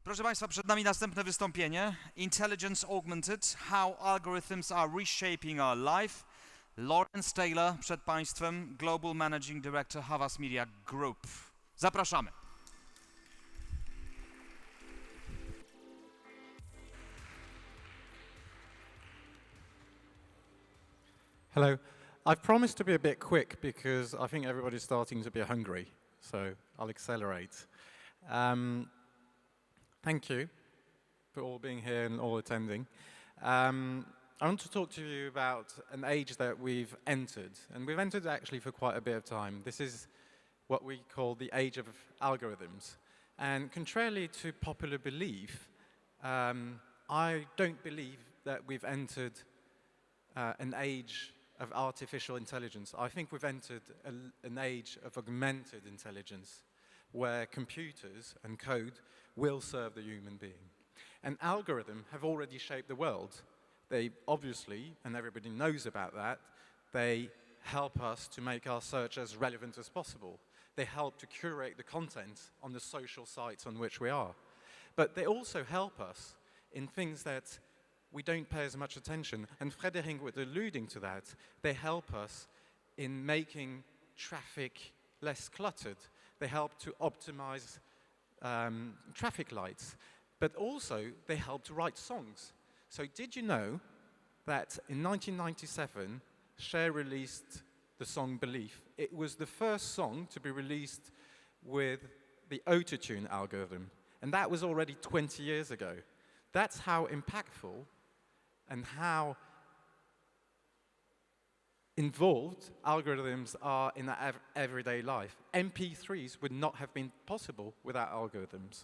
Proszę Państwa, przed nami następne wystąpienie. Intelligence Augmented, How Algorithms are Reshaping Our Life. Lawrence Taylor przed Państwem, Global Managing Director Havas Media Group. Zapraszamy. Hello. I've promised to be a bit quick because I think everybody's starting to be hungry, so I'll accelerate. Thank you for all being here and all attending. I want to talk to you about an age that we've entered, and we've entered actually for quite a bit of time. This is what we call the age of algorithms. And contrarily to popular belief, I don't believe that we've entered an age of artificial intelligence. I think we've entered an age of augmented intelligence, where computers and code will serve the human being. And algorithms have already shaped the world. They obviously, and everybody knows about that, they help us to make our search as relevant as possible. They help to curate the content on the social sites on which we are. But they also help us in things that we don't pay as much attention. And Frédéric was alluding to that. They help us in making traffic less cluttered. They help to optimize traffic lights. But also, they help to write songs. So did you know that in 1997, Cher released the song Belief? It was the first song to be released with the autotune algorithm. And that was already 20 years ago. That's how impactful and how involved algorithms are in our everyday life. MP3s would not have been possible without algorithms.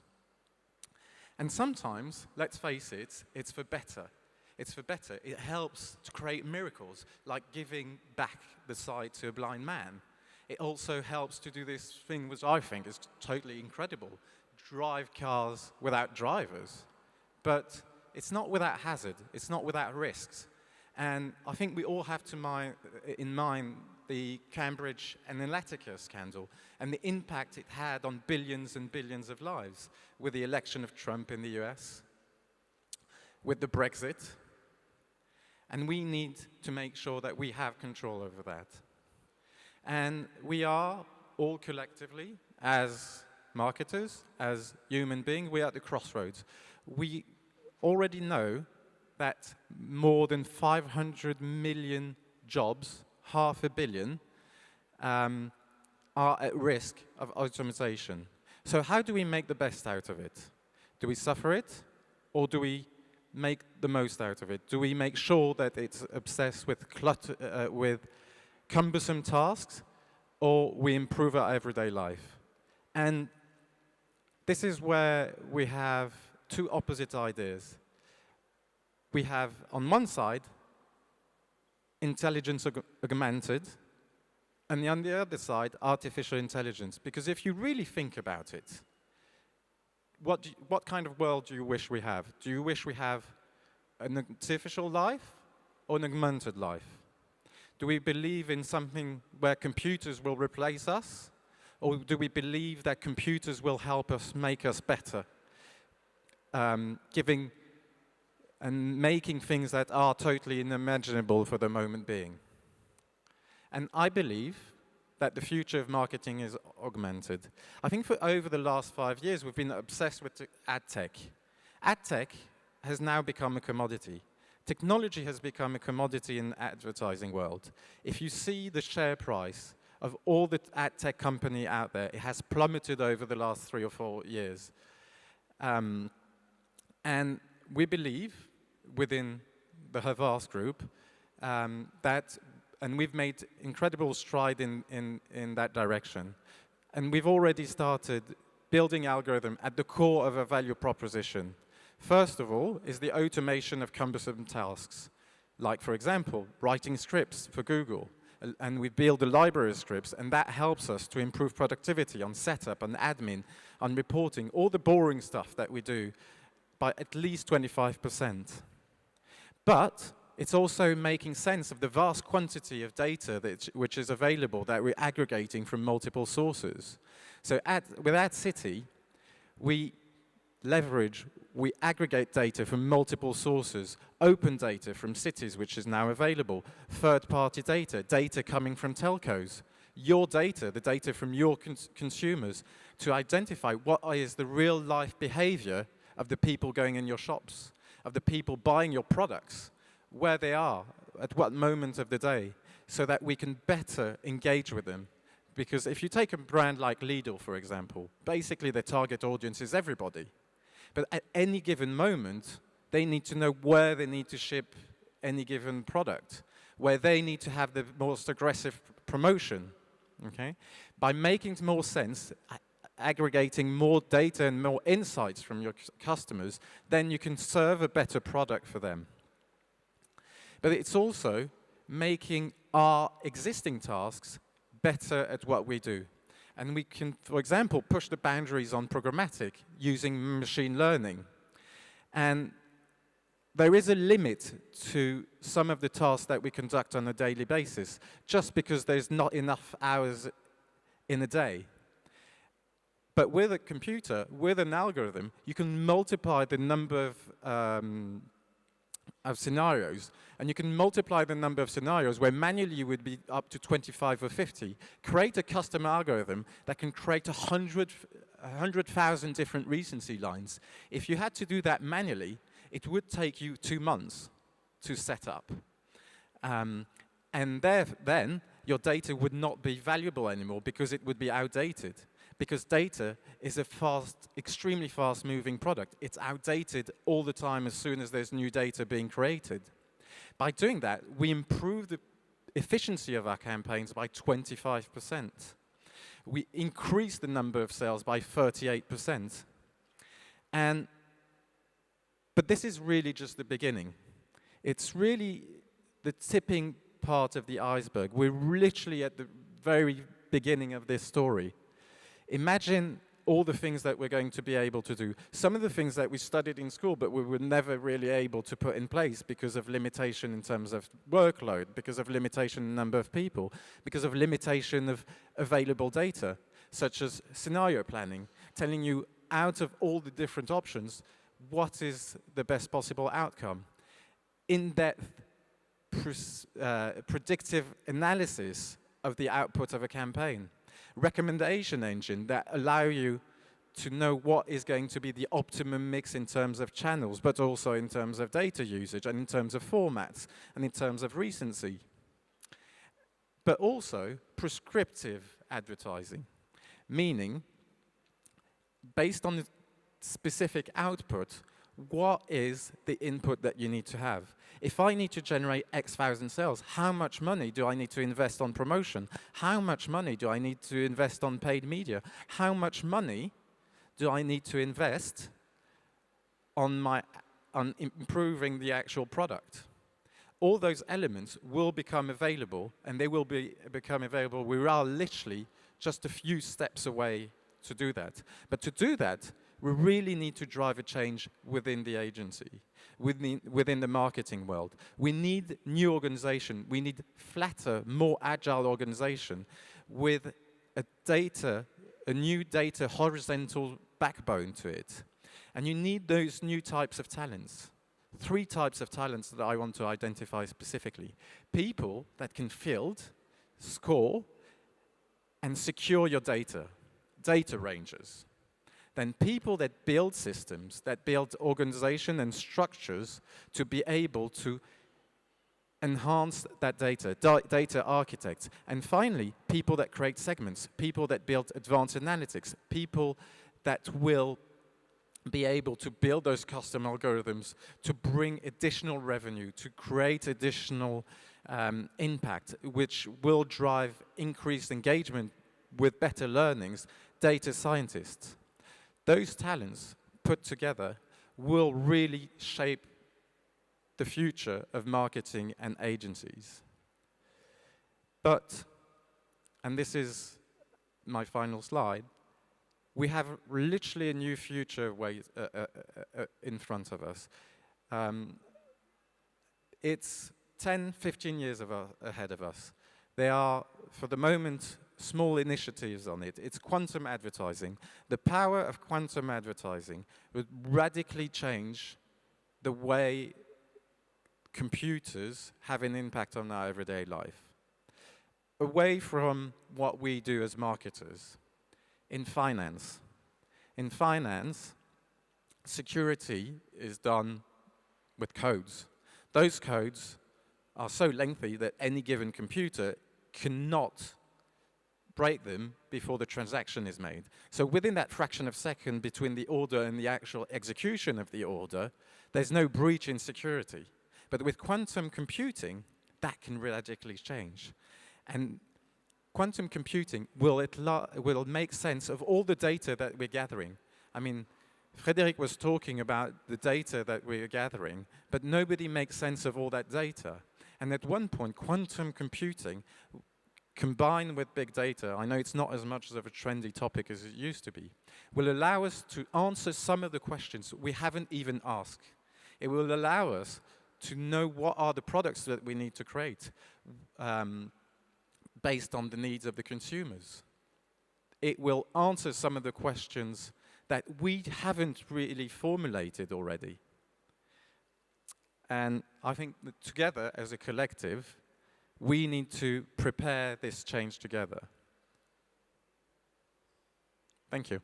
And sometimes, let's face it, it's for better. It's for better. It helps to create miracles, like giving back the sight to a blind man. It also helps to do this thing which I think is totally incredible, drive cars without drivers. But it's not without hazard, it's not without risks. And I think we all have in mind the Cambridge Analytica scandal and the impact it had on billions and billions of lives with the election of Trump in the US, with the Brexit. And we need to make sure that we have control over that. And we are all collectively, as marketers, as human beings, we are at the crossroads. We already know that more than 500 million jobs, 500 million, are at risk of automation. So how do we make the best out of it? Do we suffer it, or do we make the most out of it? Do we make sure that it's obsessed with cumbersome tasks, or we improve our everyday life? And this is where we have two opposite ideas. We have, on one side, intelligence augmented, and on the other side, artificial intelligence. Because if you really think about it, what kind of world do you wish we have? Do you wish we have an artificial life or an augmented life? Do we believe in something where computers will replace us? Or do we believe that computers will help us, make us better? Giving and making things that are totally unimaginable for the moment being. And I believe that the future of marketing is augmented. I think for over the last 5 years, we've been obsessed with ad tech. Ad tech has now become a commodity. Technology has become a commodity in the advertising world. If you see the share price of all the ad tech company out there, it has plummeted over the last 3 or 4 years. And we believe, within the Havas group, and we've made incredible stride in that direction. And we've already started building algorithm at the core of a value proposition. First of all is the automation of cumbersome tasks, like, for example, writing scripts for Google. And we build a library of scripts, and that helps us to improve productivity on setup, on admin, on reporting, all the boring stuff that we do by at least 25%. But it's also making sense of the vast quantity of data which is available that we're aggregating from multiple sources. So with AdCity, we leverage, we aggregate data from multiple sources, open data from cities, which is now available, third-party data, data coming from telcos, your data, the data from your consumers, to identify what is the real-life behavior of the people going in your shops, of the people buying your products, where they are, at what moment of the day, so that we can better engage with them. Because if you take a brand like Lidl, for example, basically their target audience is everybody. But at any given moment, they need to know where they need to ship any given product, where they need to have the most aggressive promotion, okay? By making more sense, aggregating more data and more insights from your customers, then you can serve a better product for them. But it's also making our existing tasks better at what we do. And we can, for example, push the boundaries on programmatic using machine learning. And there is a limit to some of the tasks that we conduct on a daily basis, just because there's not enough hours in a day. But with a computer, with an algorithm, you can multiply the number of scenarios, and you can multiply the number of scenarios where manually you would be up to 25 or 50, create a custom algorithm that can create 100,000 different recency lines. If you had to do that manually, it would take you 2 months to set up. And then your data would not be valuable anymore because it would be outdated. Because data is a extremely fast-moving product. It's outdated all the time as soon as there's new data being created. By doing that, we improve the efficiency of our campaigns by 25%. We increase the number of sales by 38%. But this is really just the beginning. It's really the tipping part of the iceberg. We're literally at the very beginning of this story. Imagine all the things that we're going to be able to do. Some of the things that we studied in school, but we were never really able to put in place because of limitation in terms of workload, because of limitation in number of people, because of limitation of available data, such as scenario planning, telling you out of all the different options, what is the best possible outcome. In-depth predictive analysis of the output of a campaign. Recommendation engine that allow you to know what is going to be the optimum mix in terms of channels, but also in terms of data usage and in terms of formats and in terms of recency. But also prescriptive advertising, meaning based on the specific output, what is the input that you need to have? If I need to generate X thousand sales, how much money do I need to invest on promotion? How much money do I need to invest on paid media? How much money do I need to invest on improving the actual product? All those elements will become available, and they will become available. We are literally just a few steps away to do that. But to do that, we really need to drive a change within the agency, within the marketing world. We need new organization. We need flatter, more agile organization with a new data horizontal backbone to it. And you need those new types of talents. 3 types of talents that I want to identify specifically. People that can field, score, and secure your data rangers. Then people that build systems, that build organization and structures to be able to enhance that data architects. And finally, people that create segments, people that build advanced analytics, people that will be able to build those custom algorithms to bring additional revenue, to create additional impact, which will drive increased engagement with better learnings, data scientists. Those talents put together will really shape the future of marketing and agencies. But, and this is my final slide, we have literally a new future in front of us. It's 10, 15 years ahead of us. They are, for the moment, small initiatives on it. It's quantum advertising. The power of quantum advertising would radically change the way computers have an impact on our everyday life. Away from what we do as marketers. In finance. In finance, security is done with codes. Those codes are so lengthy that any given computer cannot break them before the transaction is made. So within that fraction of a second between the order and the actual execution of the order, there's no breach in security. But with quantum computing, that can radically change. And quantum computing will make sense of all the data that we're gathering. I mean, Frédéric was talking about the data that we're gathering, but nobody makes sense of all that data. And at one point, quantum computing, combined with big data, I know it's not as much of a trendy topic as it used to be, will allow us to answer some of the questions we haven't even asked. It will allow us to know what are the products that we need to create based on the needs of the consumers. It will answer some of the questions that we haven't really formulated already. And I think that together, as a collective, we need to prepare this change together. Thank you.